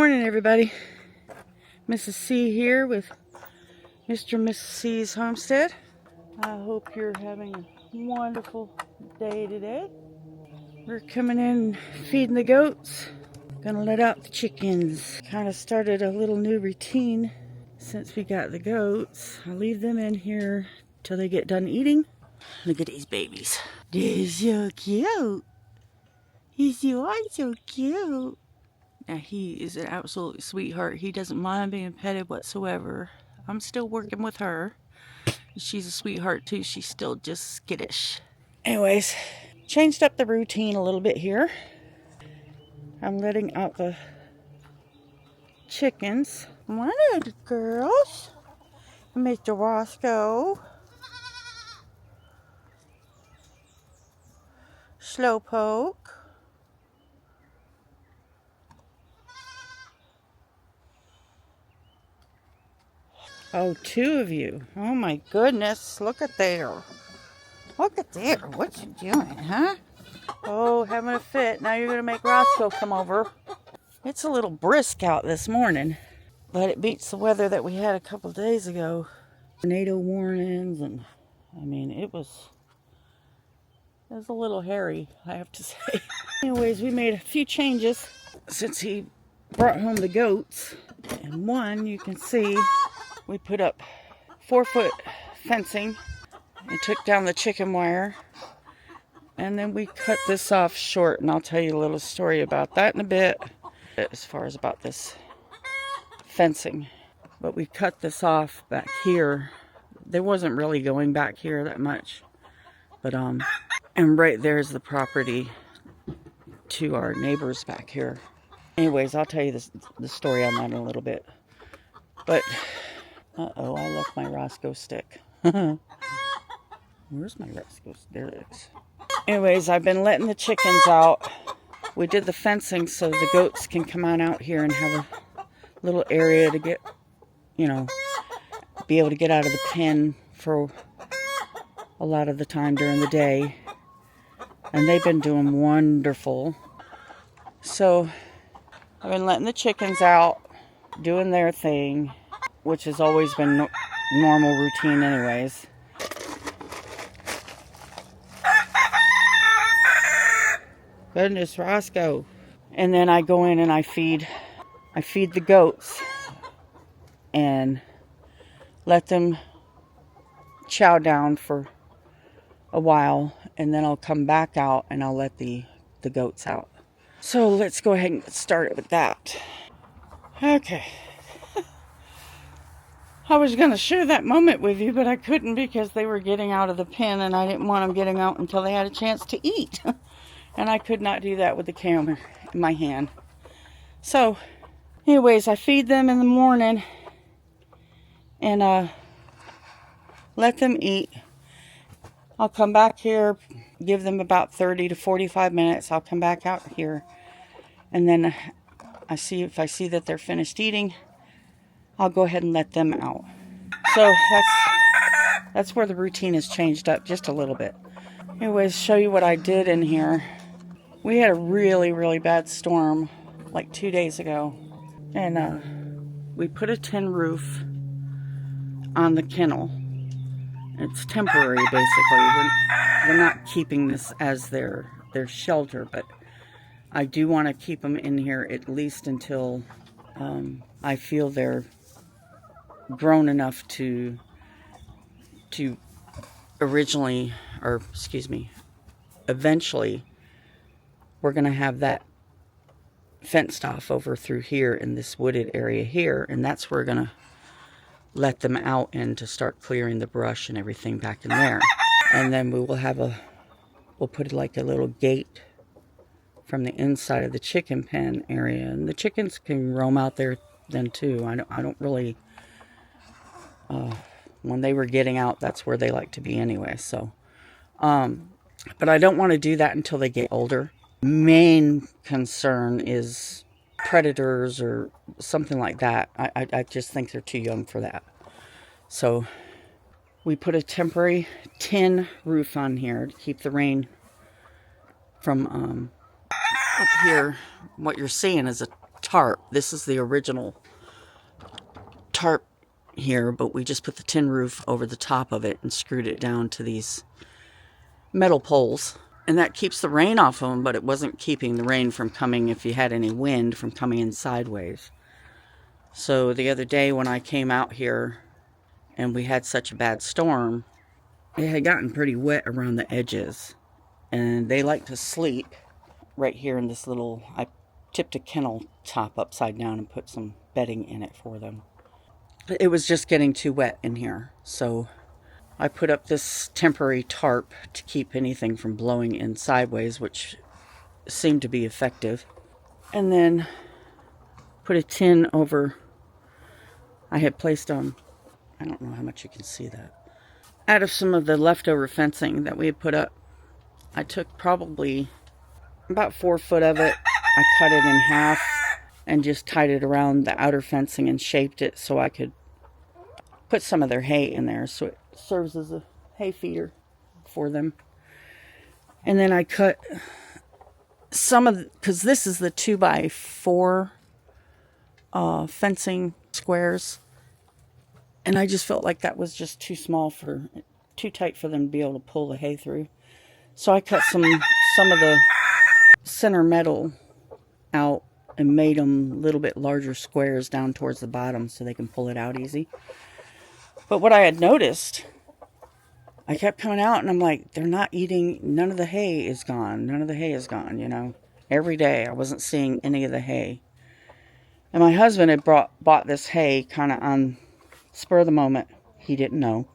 morning, everybody. Mrs. C here with Mr. and Mrs. C's Homestead. I hope you're having a wonderful day today. We're coming in and feeding the goats. Gonna let out the chickens. Kind of started a little new routine since we got the goats. I leave them in here till they get done eating. Look at these babies. They're so cute. You are so cute. Now, he is an absolute sweetheart. He doesn't mind being petted whatsoever. I'm still working with her. She's a sweetheart too. She's still just skittish. Anyways, changed up the routine a little bit here. I'm letting out the chickens. One of the girls. Mr. Roscoe. Slowpoke. Oh, two of you. Oh my goodness. Look at there. Look at there. What you doing, huh? Oh, having a fit. Now you're going to make Roscoe come over. It's a little brisk out this morning, but it beats the weather that we had a couple days ago. Tornado warnings, and I mean, it was a little hairy, I have to say. Anyways, we made a few changes since he brought home the goats. And one, you can see, we put up 4-foot fencing and took down the chicken wire. And then we cut this off short, and I'll tell you a little story about that in a bit. As far as about this fencing. But we cut this off back here. There wasn't really going back here that much. But, and right there is the property to our neighbors back here. Anyways, I'll tell you the story on that in a little bit. But, uh-oh, I left my Roscoe stick. Where's my Roscoe stick? There it is. Anyways, I've been letting the chickens out. We did the fencing so the goats can come on out here and have a little area to get, you know, be able to get out of the pen for a lot of the time during the day. And they've been doing wonderful. So I've been letting the chickens out, doing their thing, which has always been normal routine anyways. Goodness, Roscoe. And then I go in and I feed the goats and let them chow down for a while, and then I'll come back out and I'll let the goats out. So let's go ahead and get started with that. Okay. I was going to share that moment with you, but I couldn't because they were getting out of the pen and I didn't want them getting out until they had a chance to eat. And I could not do that with the camera in my hand. So, anyways, I feed them in the morning and let them eat. I'll come back here, give them about 30 to 45 minutes. I'll come back out here, and then if I see that they're finished eating, I'll go ahead and let them out. So that's where the routine has changed up just a little bit. Anyways, show you what I did in here. We had a really, really bad storm like 2 days ago, and we put a tin roof on the kennel. It's temporary, basically. We're not keeping this as their shelter, but I do want to keep them in here at least until I feel they're grown enough to eventually, we're going to have that fenced off over through here in this wooded area here, and that's where we're going to let them out and to start clearing the brush and everything back in there. And then we'll put like a little gate from the inside of the chicken pen area, and the chickens can roam out there then too. I don't really, when they were getting out, that's where they like to be anyway. So, but I don't want to do that until they get older. Main concern is predators or something like that. I just think they're too young for that. So we put a temporary tin roof on here to keep the rain from up here. What you're seeing is a tarp. This is the original tarp here, but we just put the tin roof over the top of it and screwed it down to these metal poles. And that keeps the rain off of them, but it wasn't keeping the rain from coming, if you had any wind, from coming in sideways. So the other day when I came out here and we had such a bad storm, it had gotten pretty wet around the edges. And they like to sleep right here in this little, I tipped a kennel top upside down and put some bedding in it for them. It was just getting too wet in here. So I put up this temporary tarp to keep anything from blowing in sideways, which seemed to be effective. And then put a tin over. I had placed I don't know how much you can see that. Out of some of the leftover fencing that we had put up, I took probably about 4 foot of it. I cut it in half and just tied it around the outer fencing and shaped it so I could put some of their hay in there, so it serves as a hay feeder for them. And then I cut some of, because this is the 2x4 fencing squares, and I just felt like that was just too tight for them to be able to pull the hay through. So I cut some of the center metal out and made them a little bit larger squares down towards the bottom so they can pull it out easy. But what I had noticed, I kept coming out and I'm like, they're not eating, none of the hay is gone. None of the hay is gone, you know. Every day I wasn't seeing any of the hay. And my husband had bought this hay kind of on spur of the moment, he didn't know,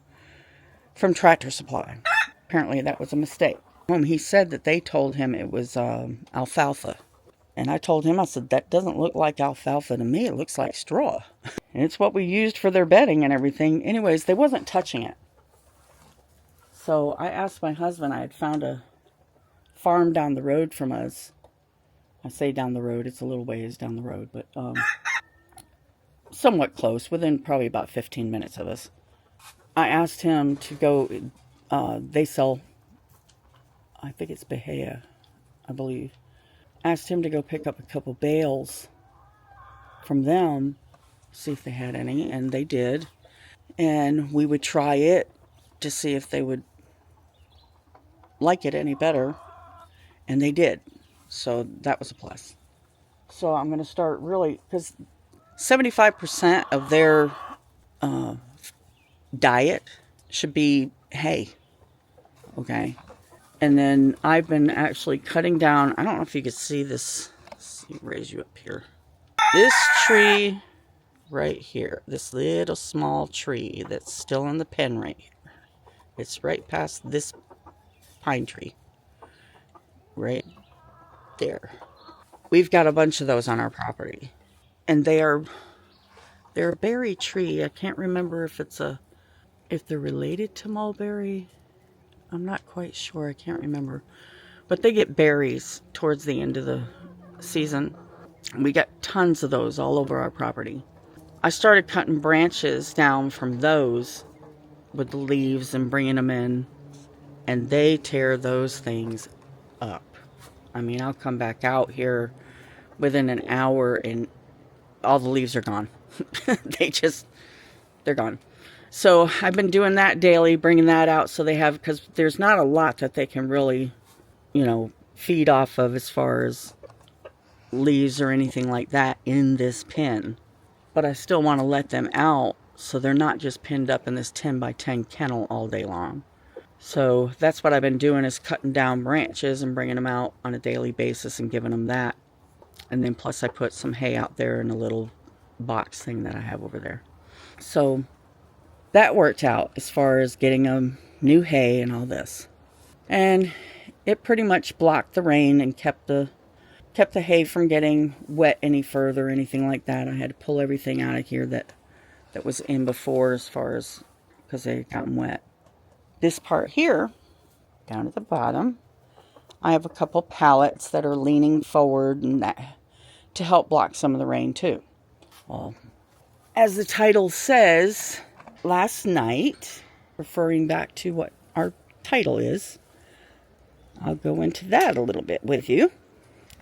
from Tractor Supply. Apparently that was a mistake. He said that they told him it was alfalfa. And I told him, I said, that doesn't look like alfalfa to me. It looks like straw. And it's what we used for their bedding and everything. Anyways, they wasn't touching it. So I asked my husband, I had found a farm down the road from us. I say down the road, it's a little ways down the road, but somewhat close, within probably about 15 minutes of us. I asked him to go, they sell, I think it's Bahia, I believe. Asked him to go pick up a couple bales from them, see if they had any, and they did. And we would try it to see if they would like it any better, and they did. So that was a plus. So I'm going to start really, because 75% of their diet should be hay, okay? And then I've been actually cutting down, I don't know if you can see this. Let's see, raise you up here. This tree right here, this little small tree that's still in the pen right here. It's right past this pine tree. Right there. We've got a bunch of those on our property. And they're a berry tree. I can't remember if they're related to mulberry. I'm not quite sure. I can't remember. But they get berries towards the end of the season. We got tons of those all over our property. I started cutting branches down from those with the leaves and bringing them in. And they tear those things up. I mean, I'll come back out here within an hour and all the leaves are gone. They're gone. So I've been doing that daily, bringing that out so they have, because there's not a lot that they can really, feed off of as far as leaves or anything like that in this pen. But I still want to let them out so they're not just pinned up in this 10 by 10 kennel all day long. So that's what I've been doing, is cutting down branches and bringing them out on a daily basis and giving them that. And then plus I put some hay out there in a little box thing that I have over there. So that worked out as far as getting them new hay and all this. And it pretty much blocked the rain and kept the hay from getting wet any further or anything like that. I had to pull everything out of here that was in before, as far as, because they had gotten wet. This part here, down at the bottom, I have a couple pallets that are leaning forward and that to help block some of the rain too. Well, as the title says, last night, referring back to what our title is, I'll go into that a little bit with you.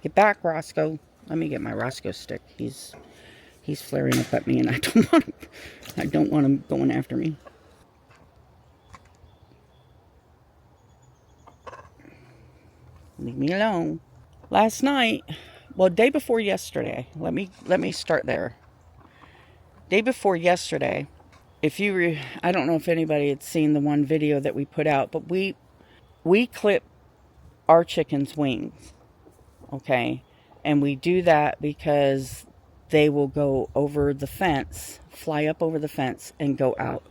Get back, Roscoe. Let me get my Roscoe stick. He's flaring up at me, and I don't want him going after me. Leave me alone. Last night, well, day before yesterday. Let me start there. Day before yesterday, I don't know if anybody had seen the one video that we put out, but we clip our chickens' wings, okay? And we do that because they will go over the fence, fly up over the fence, and go out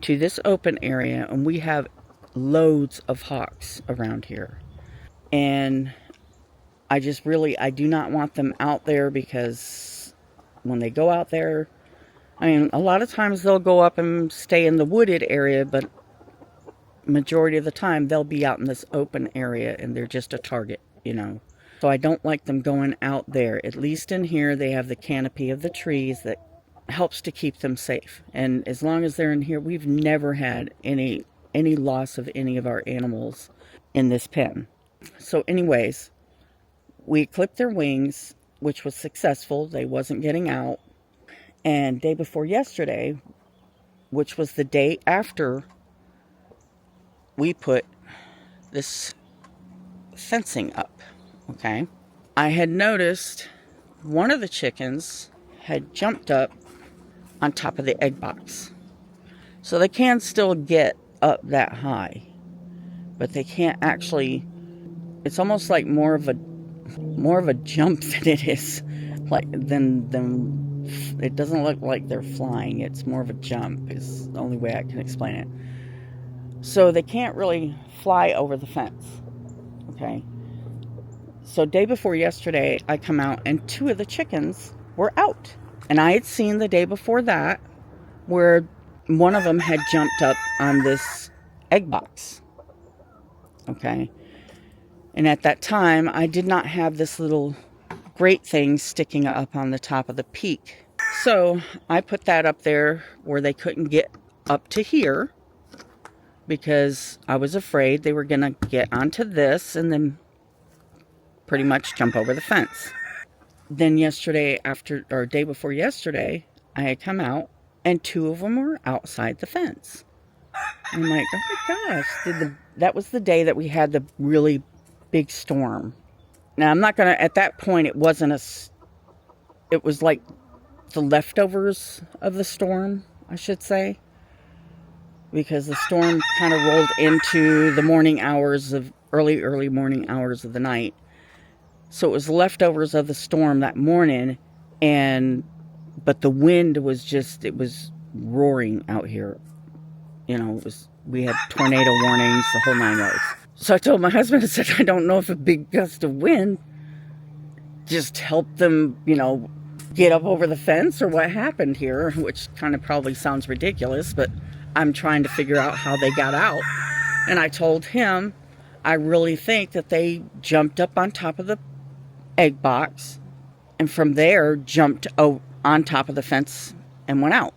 to this open area. And we have loads of hawks around here. And I do not want them out there, because when they go out there, I mean, a lot of times they'll go up and stay in the wooded area, but majority of the time they'll be out in this open area and they're just a target, you know. So I don't like them going out there. At least in here they have the canopy of the trees that helps to keep them safe. And as long as they're in here, we've never had any loss of any of our animals in this pen. So anyways, we clipped their wings, which was successful. They wasn't getting out. And day before yesterday, which was the day after we put this fencing up, okay, I had noticed one of the chickens had jumped up on top of the egg box. So they can still get up that high, but they can't actually, it's almost like more of a jump than it is like than it doesn't look like they're flying. It's more of a jump is the only way I can explain it. So they can't really fly over the fence, okay? So day before yesterday, I come out and two of the chickens were out. And I had seen the day before that where one of them had jumped up on this egg box, okay? And at that time, I did not have this little grate thing sticking up on the top of the peak. So I put that up there where they couldn't get up to here, because I was afraid they were going to get onto this and then pretty much jump over the fence. Then day before yesterday, I had come out and two of them were outside the fence. I'm like, oh my gosh, that was the day that we had the really big storm. Now, I'm not going to, at that point, it was like the leftovers of the storm, I should say. Because the storm kind of rolled into the early morning hours of the night. So it was leftovers of the storm that morning, but the wind was it was roaring out here. You know, we had tornado warnings, the whole 9 yards. So I told my husband, I said, I don't know if a big gust of wind just helped them, you know, get up over the fence or what happened here, which kind of probably sounds ridiculous, but I'm trying to figure out how they got out. And I told him, I really think that they jumped up on top of the egg box and from there jumped on top of the fence and went out.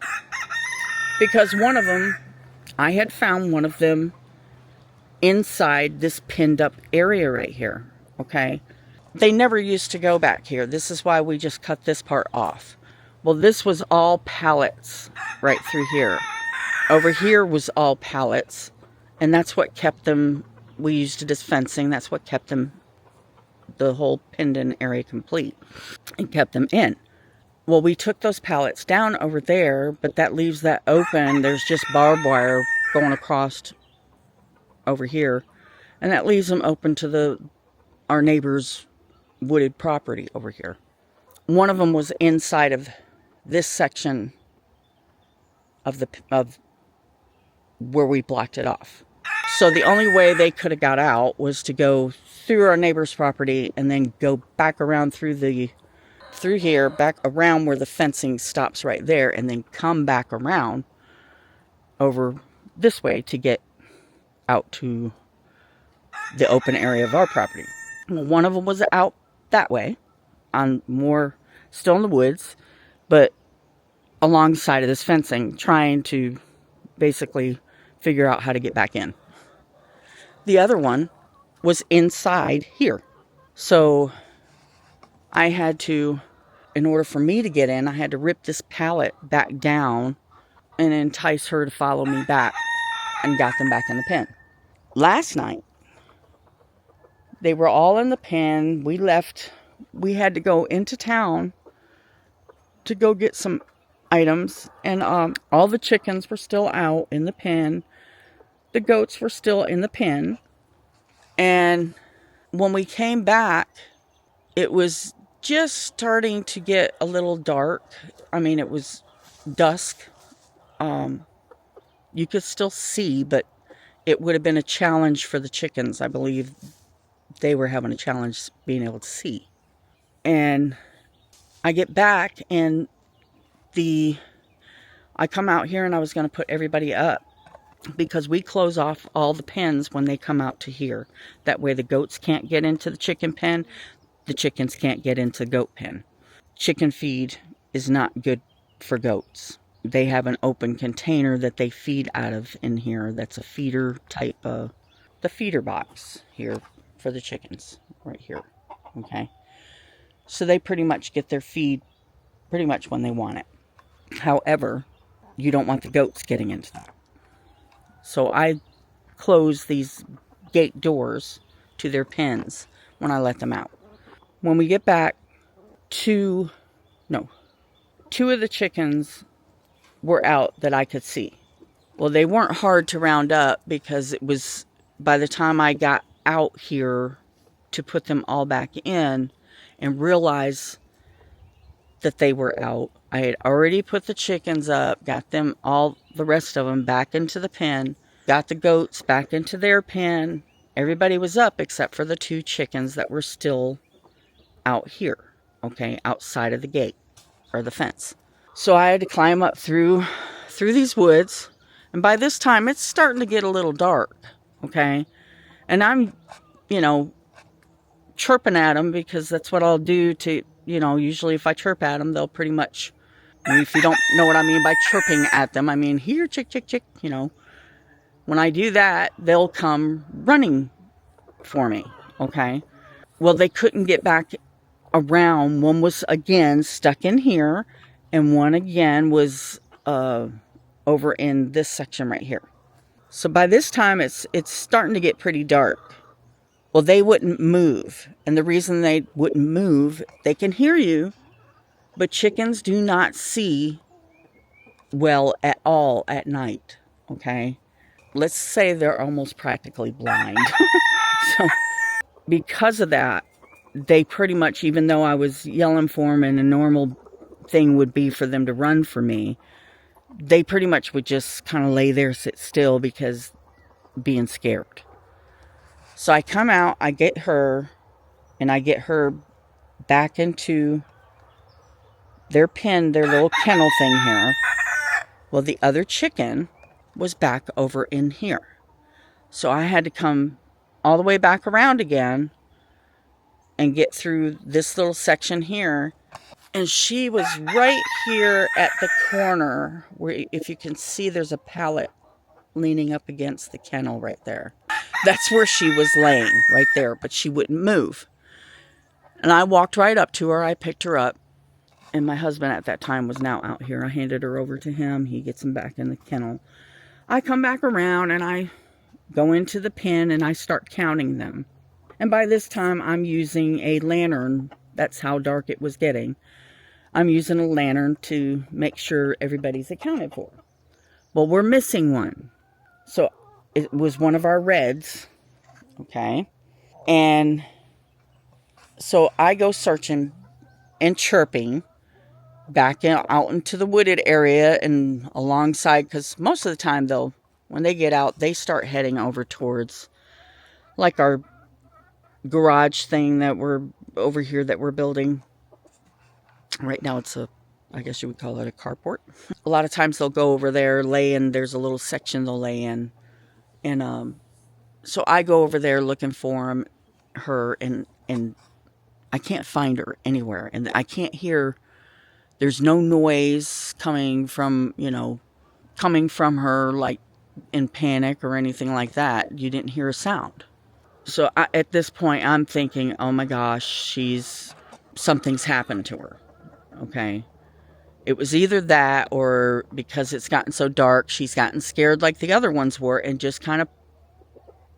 Because one of them, I had found one of them inside this pinned up area right here, okay? They never used to go back here. This is why we just cut this part off. Well, this was all pallets right through here. Over here was all pallets, and that's what kept them, we used it as fencing, that's what kept them, the whole pinned-in area complete, and kept them in. Well, we took those pallets down over there, but that leaves that open. There's just barbed wire going across over here, and that leaves them open to our neighbor's wooded property over here. One of them was inside of this section of where we blocked it off. So the only way they could have got out was to go through our neighbor's property and then go back around through here, back around where the fencing stops right there, and then come back around over this way to get out to the open area of our property. One of them was out that way, still in the woods, but alongside of this fencing, trying to basically figure out how to get back in. The other one was inside here. So I had to, in order for me to get in, I had to rip this pallet back down and entice her to follow me back, and got them back in the pen. Last night, they were all in the pen. We left. We had to go into town to go get some items, and all the chickens were still out in the pen. The goats were still in the pen. And when we came back, it was just starting to get a little dark. I mean, it was dusk. You could still see, but it would have been a challenge for the chickens. I believe they were having a challenge being able to see. And I get back, and I come out here, and I was going to put everybody up, because we close off all the pens when they come out to here. That way the goats can't get into the chicken pen. The chickens can't get into the goat pen. Chicken feed is not good for goats. They have an open container that they feed out of in here. That's a feeder type of, the feeder box here for the chickens right here. Okay. So they pretty much get their feed pretty much when they want it. However, you don't want the goats getting into that. So I close these gate doors to their pens when I let them out. When we get back, two of the chickens were out that I could see. Well, they weren't hard to round up, because it was, by the time I got out here to put them all back in and realize that they were out, I had already put the chickens up, got them all, the rest of them, back into the pen, got the goats back into their pen. Everybody was up except for the two chickens that were still out here, okay, outside of the gate or the fence. So I had to climb up through these woods, and by this time it's starting to get a little dark, okay? And I'm, chirping at them, because that's what I'll do to, usually if I chirp at them, they'll pretty much, if you don't know what I mean by chirping at them, I mean, here, chick, chick, chick, When I do that, they'll come running for me, okay? Well, they couldn't get back around. One was, again, stuck in here, and one, again, was over in this section right here. So by this time, it's starting to get pretty dark. Well, they wouldn't move. And the reason they wouldn't move, they can hear you, but chickens do not see well at all at night, okay? Let's say they're almost practically blind. So because of that, they pretty much, even though I was yelling for them and a normal thing would be for them to run for me, they pretty much would just kind of lay there, sit still, because being scared. So I come out, I get her, and I get her back into their pen, their little kennel thing here. Well, the other chicken was back over in here. So I had to come all the way back around again and get through this little section here. And she was right here at the corner, where, if you can see, there's a pallet leaning up against the kennel right there. That's where she was laying, right there, but she wouldn't move. And I walked right up to her. I picked her up, and my husband at that time was now out here. I handed her over to him. He gets him back in the kennel. I come back around, and I go into the pen, and I start counting them. And by this time, I'm using a lantern. That's how dark it was getting. I'm using a lantern to make sure everybody's accounted for. Well, we're missing one. So it was one of our reds, okay? And so I go searching and chirping back out into the wooded area and alongside, because most of the time, though, when they get out, they start heading over towards, like, our garage thing that we're over here that we're building. Right now it's I guess you would call it a carport. A lot of times they'll go over there, lay in, there's a little section they'll lay in. And so I go over there looking for her, and I can't find her anywhere. And I can't hear, there's no noise coming from her, like in panic or anything like that. You didn't hear a sound. So at this point, I'm thinking, oh my gosh, she's something's happened to her. Okay. It was either that, or because it's gotten so dark, she's gotten scared like the other ones were and just kind of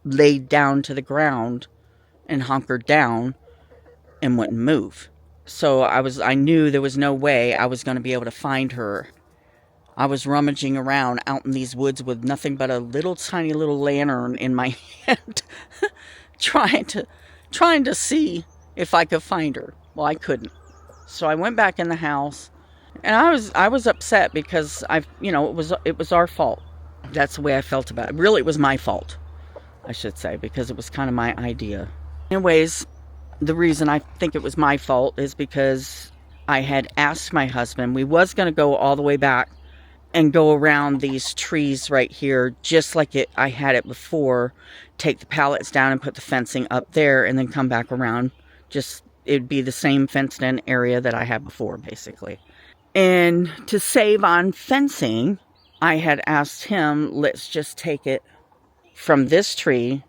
laid down to the ground and hunkered down and wouldn't move. So I knew there was no way I was going to be able to find her. I was rummaging around out in these woods with nothing but a little tiny little lantern in my hand, trying to see if I could find her. Well, I couldn't. So I went back in the house, and I was upset because it was our fault. That's the way I felt about it. Really, it was my fault, I should say, because it was kind of my idea. Anyways, the reason I think it was my fault is because I had asked my husband, we was going to go all the way back and go around these trees right here, just like I had it before, take the pallets down and put the fencing up there, and then come back around. Just, it'd be the same fenced in area that I had before, basically. And to save on fencing, I had asked him, let's just take it from this tree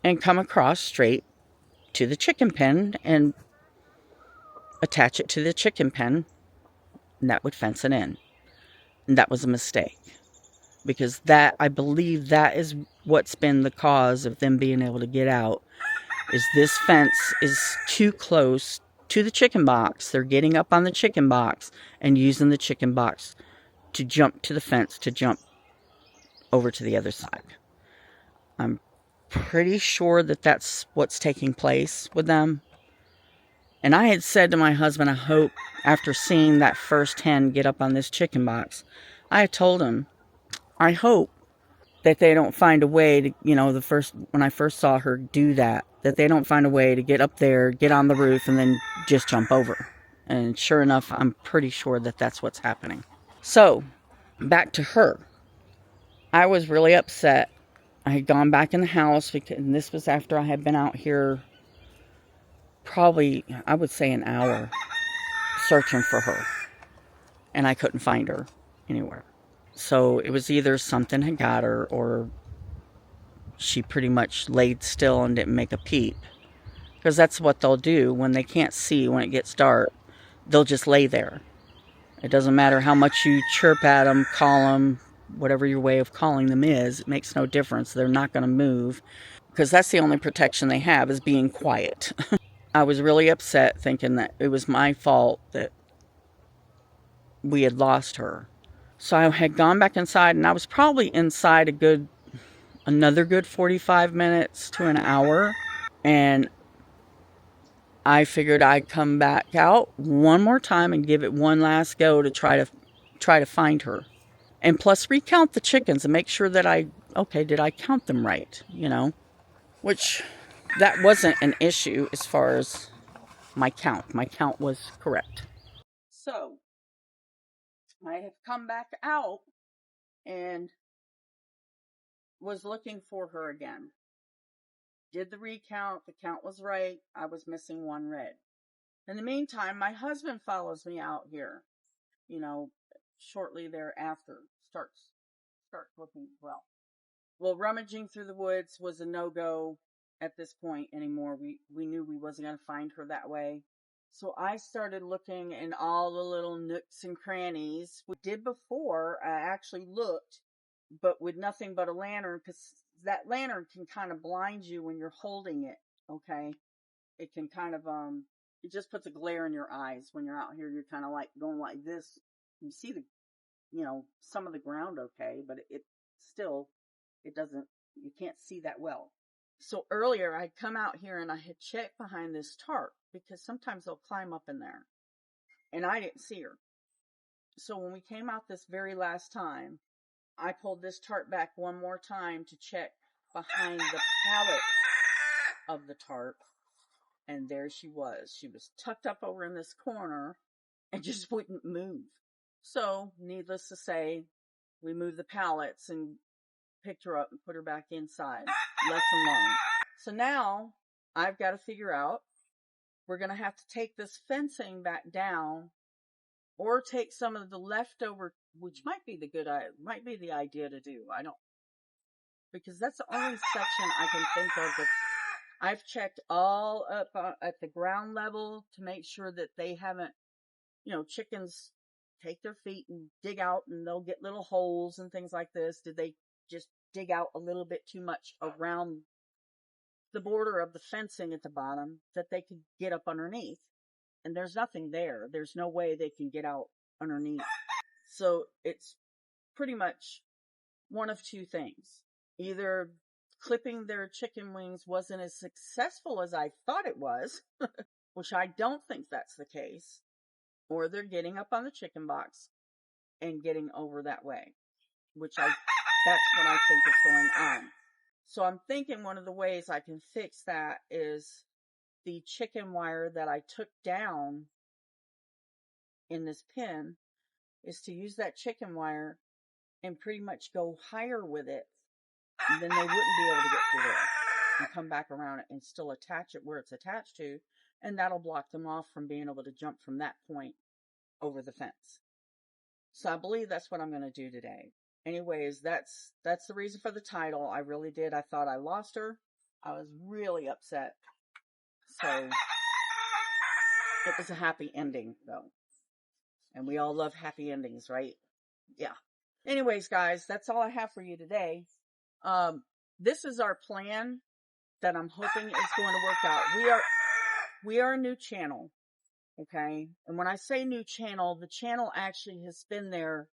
and come across straight to the chicken pen and attach it to the chicken pen, and that would fence it in. And that was a mistake, because I believe that is what's been the cause of them being able to get out, is this fence is too close to the chicken box. They're getting up on the chicken box and using the chicken box to jump to the fence, to jump over to the other side. I'm pretty sure that that's what's taking place with them. And I had said to my husband, I hope, after seeing that first hen get up on this chicken box, I had told him, I hope that they don't find a way to, when I first saw her do that they don't find a way to get up there, get on the roof, and then just jump over. And sure enough, I'm pretty sure that that's what's happening. So, back to her. I was really upset. I had gone back in the house, and this was after I had been out here probably, I would say, an hour searching for her. And I couldn't find her anywhere. So it was either something had got her, or she pretty much laid still and didn't make a peep. Because that's what they'll do when they can't see when it gets dark. They'll just lay there. It doesn't matter how much you chirp at them, call them, whatever your way of calling them is. It makes no difference. They're not going to move. Because that's the only protection they have, is being quiet. I was really upset, thinking that it was my fault that we had lost her. So I had gone back inside, and I was probably inside another good 45 minutes to an hour. And I figured I'd come back out one more time and give it one last go to try to find her. And plus recount the chickens and make sure that did I count them right, Which, that wasn't an issue as far as my count. My count was correct. So, I have come back out and was looking for her again. Did the recount. The count was right. I was missing one red. In the meantime, my husband follows me out here, shortly thereafter. Starts looking well. Well, rummaging through the woods was a no-go at this point anymore. We knew we wasn't going to find her that way. So I started looking in all the little nooks and crannies. We did before. I actually looked, but with nothing but a lantern, because that lantern can kind of blind you when you're holding it, okay? It can kind of, it just puts a glare in your eyes when you're out here. You're kind of like going like this. You see some of the ground okay, but it doesn't, you can't see that well. So earlier I'd come out here and I had checked behind this tarp, because sometimes they'll climb up in there, and I didn't see her. So when we came out this very last time, I pulled this tarp back one more time to check behind the pallets of the tarp, and there she was. She was tucked up over in this corner and just wouldn't move. So, needless to say, we moved the pallets and picked her up and put her back inside, left alone. So now, I've got to figure out, we're going to have to take this fencing back down, or take some of the leftover, which might be the idea to do. I don't, because that's the only section I can think of I've checked all up at the ground level to make sure that they haven't, chickens take their feet and dig out and they'll get little holes and things like this. Did they just dig out a little bit too much around the border of the fencing at the bottom that they could get up underneath? And there's nothing there. There's no way they can get out underneath. So it's pretty much one of two things. Either clipping their chicken wings wasn't as successful as I thought it was, which I don't think that's the case, or they're getting up on the chicken box and getting over that way, that's what I think is going on. So I'm thinking one of the ways I can fix that is the chicken wire that I took down in this pen is to use that chicken wire and pretty much go higher with it. And then they wouldn't be able to get through there and come back around it and still attach it where it's attached to. And that'll block them off from being able to jump from that point over the fence. So I believe that's what I'm going to do today. Anyways, that's the reason for the title. I really did. I thought I lost her. I was really upset. So it was a happy ending though. And we all love happy endings, right? Yeah. Anyways, guys, that's all I have for you today. This is our plan that I'm hoping is going to work out. We are a new channel. Okay. And when I say new channel, the channel actually has been there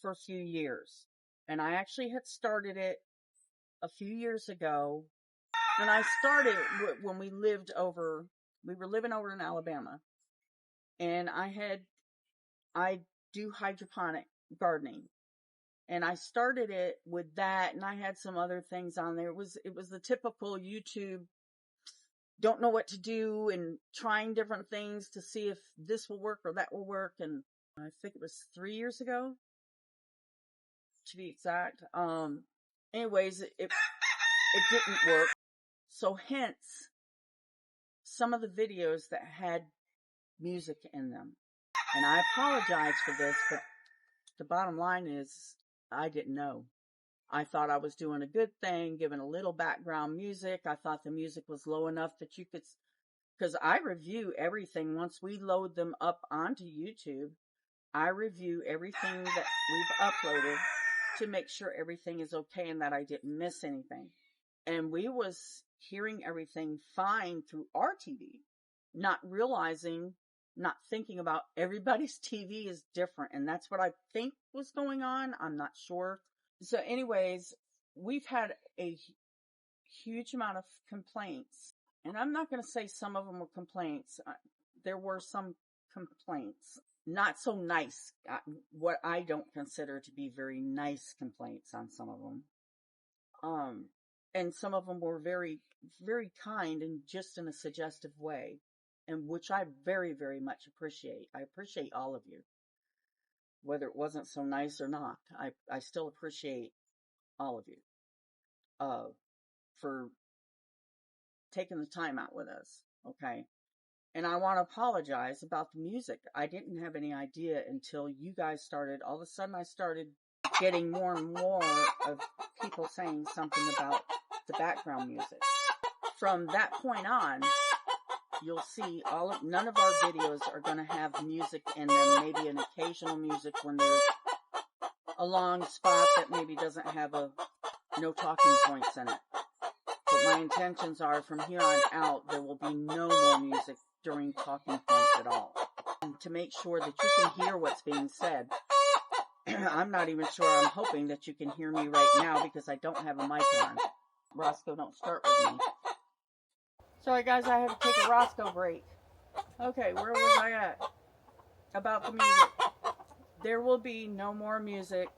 for a few years. And I actually had started it a few years ago. And I started when we were living over in Alabama. And I do hydroponic gardening. And I started it with that, and I had some other things on there. It was the typical YouTube, don't know what to do, and trying different things to see if this will work or that will work. And I think it was 3 years ago, to be exact. Anyways, it didn't work. So hence, some of the videos that had music in them. And I apologize for this, but the bottom line is, I didn't know. I thought I was doing a good thing, giving a little background music. I thought the music was low enough that you could, because I review everything once we load them up onto YouTube. I review everything that we've uploaded to make sure everything is okay and that I didn't miss anything. And we was hearing everything fine through our TV, not realizing, not thinking about everybody's TV is different. And that's what I think was going on. I'm not sure. So anyways, we've had a huge amount of complaints. And I'm not going to say some of them were complaints. There were some complaints. Not so nice. What I don't consider to be very nice complaints on some of them. And some of them were very, very kind and just in a suggestive way. And which I very, very much appreciate. I appreciate all of you. Whether it wasn't so nice or not, I still appreciate all of you for taking the time out with us, okay? And I want to apologize about the music. I didn't have any idea until you guys started. All of a sudden, I started getting more and more of people saying something about the background music. From that point on, you'll see none of our videos are going to have music in them. Maybe an occasional music when there's a long spot that maybe doesn't have no talking points in it. But my intentions are from here on out, there will be no more music during talking points at all. And to make sure that you can hear what's being said, I'm not even sure. I'm hoping that you can hear me right now because I don't have a mic on. Roscoe, don't start with me. Sorry guys, I had to take a Roscoe break. Okay, where was I at? About the music. There will be no more music,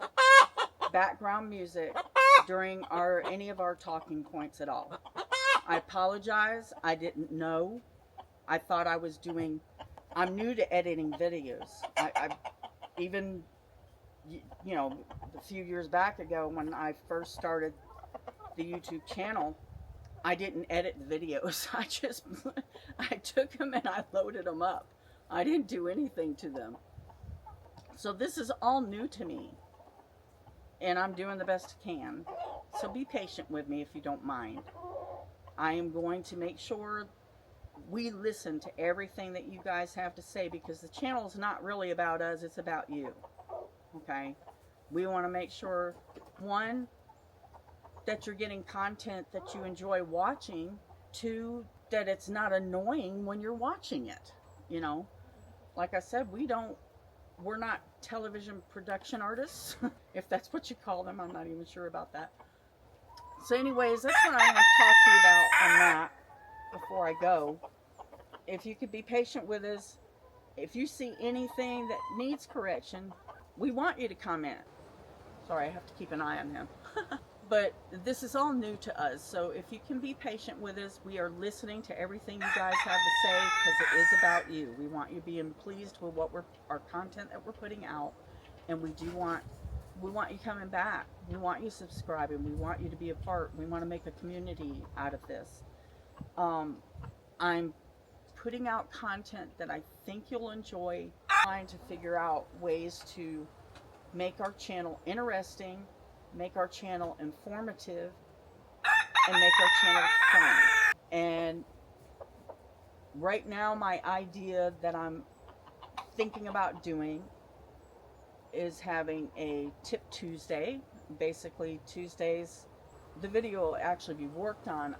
background music, during any of our talking points at all. I apologize. I didn't know. I thought I was I'm new to editing videos. I even, a few years back ago when I first started the YouTube channel, I didn't edit the videos. I took them and I loaded them up. I didn't do anything to them. So this is all new to me. And I'm doing the best I can. So be patient with me if you don't mind. I am going to make sure we listen to everything that you guys have to say, because the channel is not really about us, it's about you. Okay? We want to make sure, one, that you're getting content that you enjoy watching, two, that it's not annoying when you're watching it. You know, like I said, we're not television production artists, if that's what you call them. I'm not even sure about that. So anyways, that's what I want to talk to you about on that before I go. If you could be patient with us, if you see anything that needs correction, we want you to comment. Sorry, I have to keep an eye on him. But this is all new to us, so if you can be patient with us, we are listening to everything you guys have to say, because it is about you. We want you being pleased with our content that we're putting out, and we want you coming back. We want you subscribing. We want you to be a part. We want to make a community out of this. I'm putting out content that I think you'll enjoy, trying to figure out ways to make our channel interesting, make our channel informative, and make our channel fun. And right now, my idea that I'm thinking about doing is having a Tip Tuesday. Basically, Tuesdays, the video will actually be worked on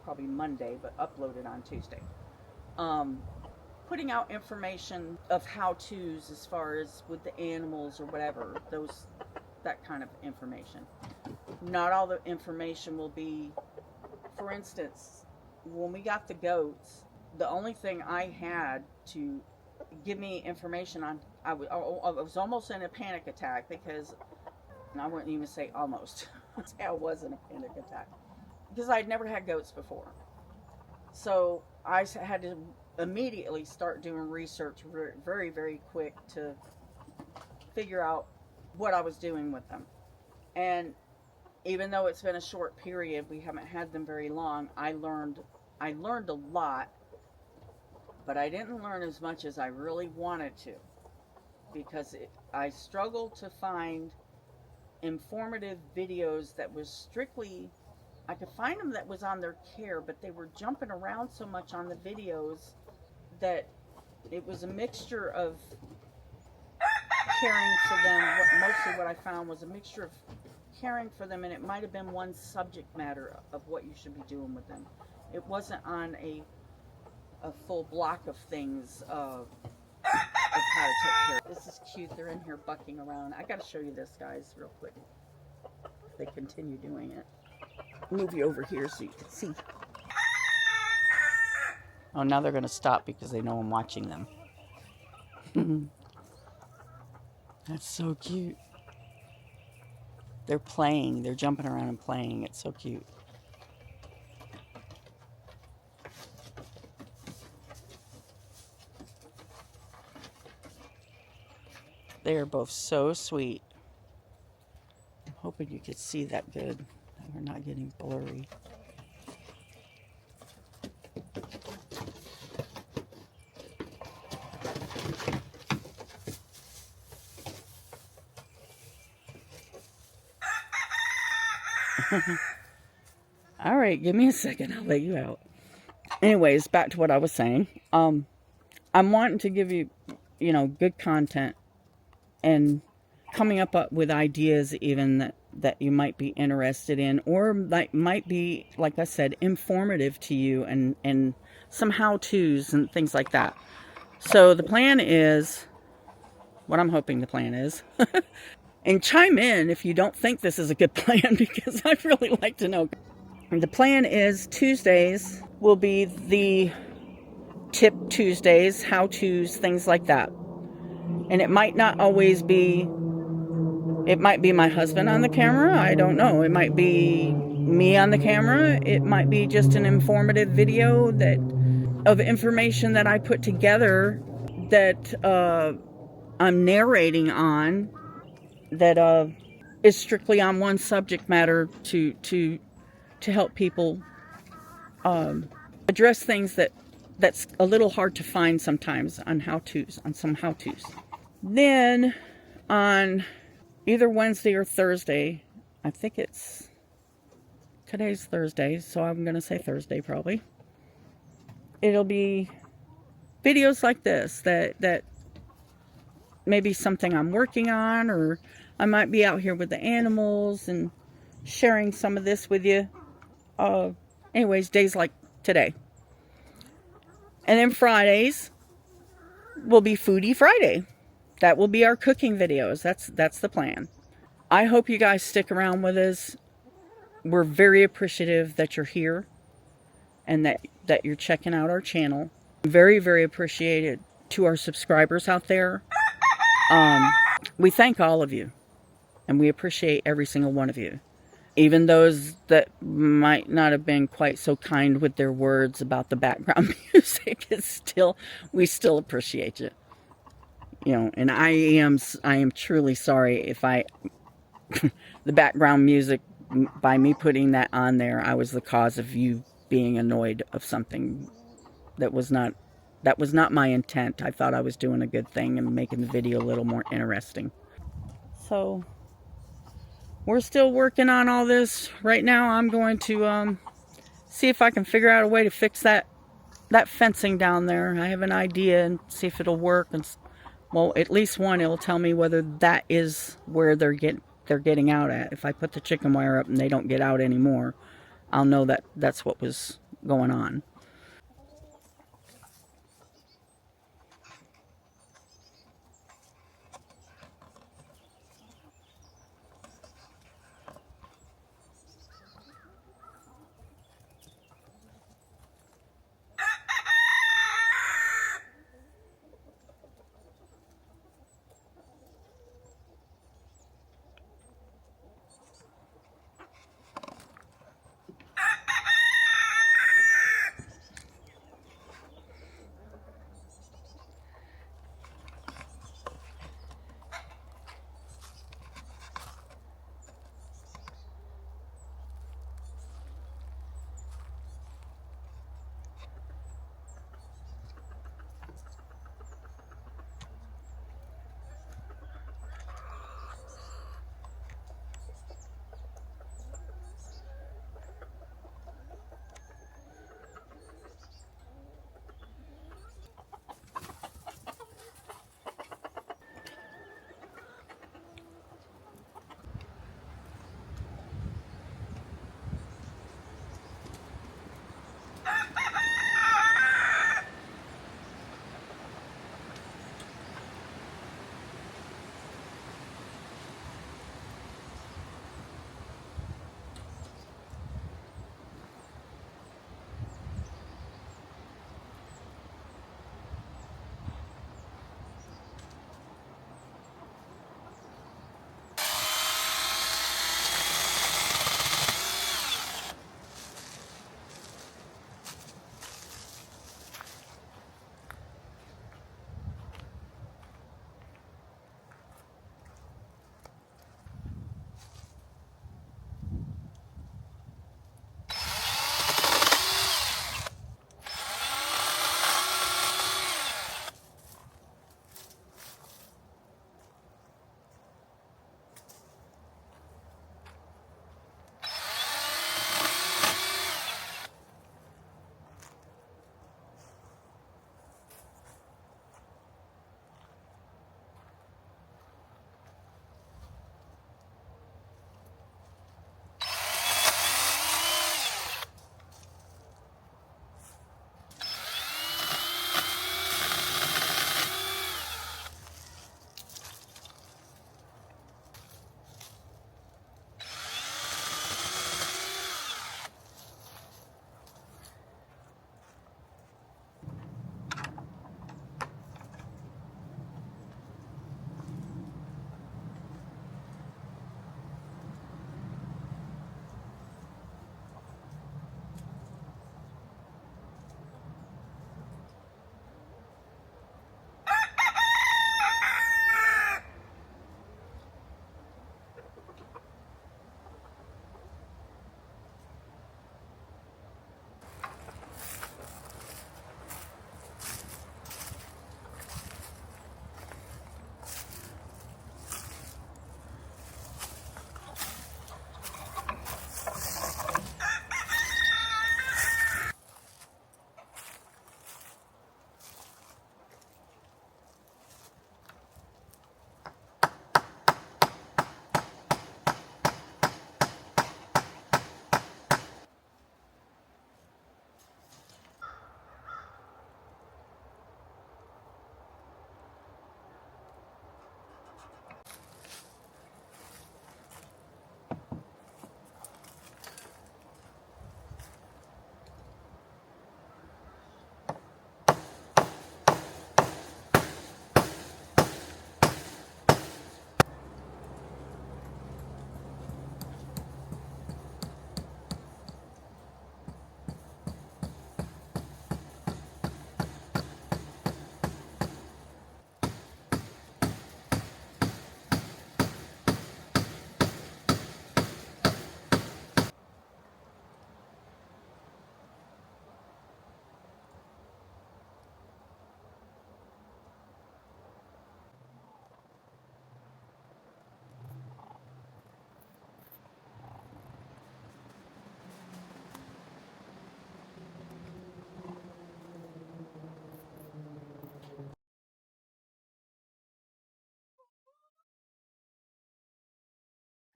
probably Monday, but uploaded on Tuesday. Putting out information of how-tos as far as with the animals or whatever, that kind of information. Not all the information will be, for instance, when we got the goats, the only thing I had to give me information on, I was almost in a panic attack, because, and I wouldn't even say almost, I was in a panic attack, because I'd never had goats before. So I had to immediately start doing research very, very quick to figure out what I was doing with them. And even though it's been a short period, we haven't had them very long, I learned a lot, but I didn't learn as much as I really wanted to, because I struggled to find informative videos that was strictly, I could find them that was on their care, but they were jumping around so much on the videos that it was a mixture of caring for them. Mostly what I found was a mixture of caring for them, and it might have been one subject matter of what you should be doing with them. It wasn't on a full block of things of how to take care of. This is cute. They're in here bucking around. I gotta show you this, guys, real quick. They continue doing it. Move you over here so you can see. Oh, now they're gonna stop because they know I'm watching them. That's so cute. They're playing. They're jumping around and playing. It's so cute. They are both so sweet. I'm hoping you could see that good. We're not getting blurry. All right, give me a second. I'll let you out. Anyways, back to what I was saying. I'm wanting to give you, good content, and coming up with ideas even that you might be interested in, or might be, like I said, informative to you, and some how-tos and things like that. So the plan is, what I'm hoping the plan is, and chime in if you don't think this is a good plan, because I'd really like to know. The plan is Tuesdays will be the Tip Tuesdays, how-tos, things like that. And it might not always be, it might be my husband on the camera, I don't know. It might be me on the camera. It might be just an informative video of information that I put together that I'm narrating on, that is strictly on one subject matter to help people address things that's a little hard to find sometimes on some how-tos. Then on either Wednesday or Thursday, I think it's Today's Thursday, so I'm going to say Thursday probably. It'll be videos like this that maybe something I'm working on, or I might be out here with the animals and sharing some of this with you. Anyways, days like today. And then Fridays will be Foodie Friday. That will be our cooking videos. That's the plan. I hope you guys stick around with us. We're very appreciative that you're here and that you're checking out our channel. Very, very appreciated to our subscribers out there. We thank all of you, and we appreciate every single one of you. Even those that might not have been quite so kind with their words about the background music, we still appreciate you. You know, and I am truly sorry if the background music, by me putting that on there, I was the cause of you being annoyed of something that was not my intent. I thought I was doing a good thing and making the video a little more interesting. So we're still working on all this. Right now I'm going to see if I can figure out a way to fix that fencing down there. I have an idea and see if it'll work. And well, at least one, it'll tell me whether that is where they're getting out at. If I put the chicken wire up and they don't get out anymore, I'll know that that's what was going on.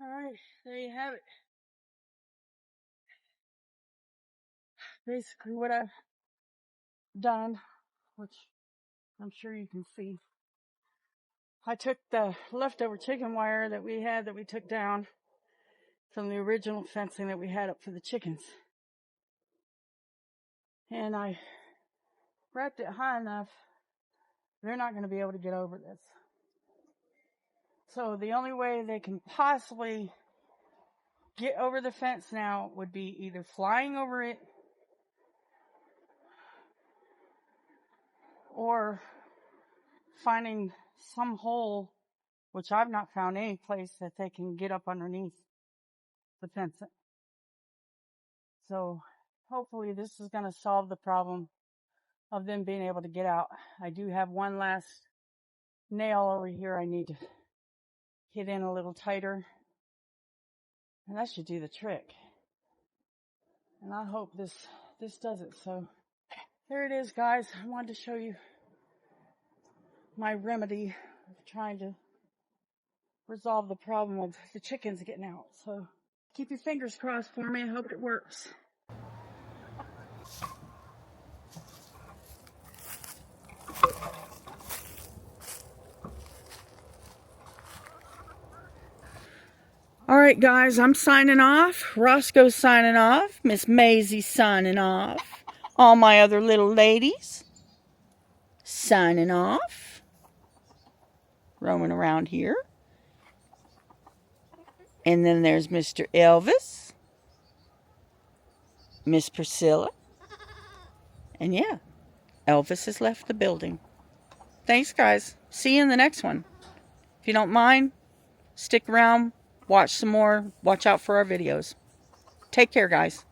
Alright, there you have it. Basically what I've done, which I'm sure you can see. I took the leftover chicken wire that we had that we took down from the original fencing that we had up for the chickens. And I wrapped it high enough, they're not going to be able to get over this. So the only way they can possibly get over the fence now would be either flying over it or finding some hole, which I've not found any place that they can get up underneath the fence. So hopefully this is going to solve the problem of them being able to get out. I do have one last nail over here I need to hit in a little tighter, and that should do the trick. And I hope this does it. So there it is, guys. I wanted to show you my remedy of trying to resolve the problem of the chickens getting out. So keep your fingers crossed for me. I hope it works. All right, guys, I'm signing off. Roscoe's signing off. Miss Maisie's signing off. All my other little ladies signing off. Roaming around here. And then there's Mr. Elvis. Miss Priscilla. And yeah, Elvis has left the building. Thanks, guys. See you in the next one. If you don't mind, stick around, watch some more, watch out for our videos. Take care, guys.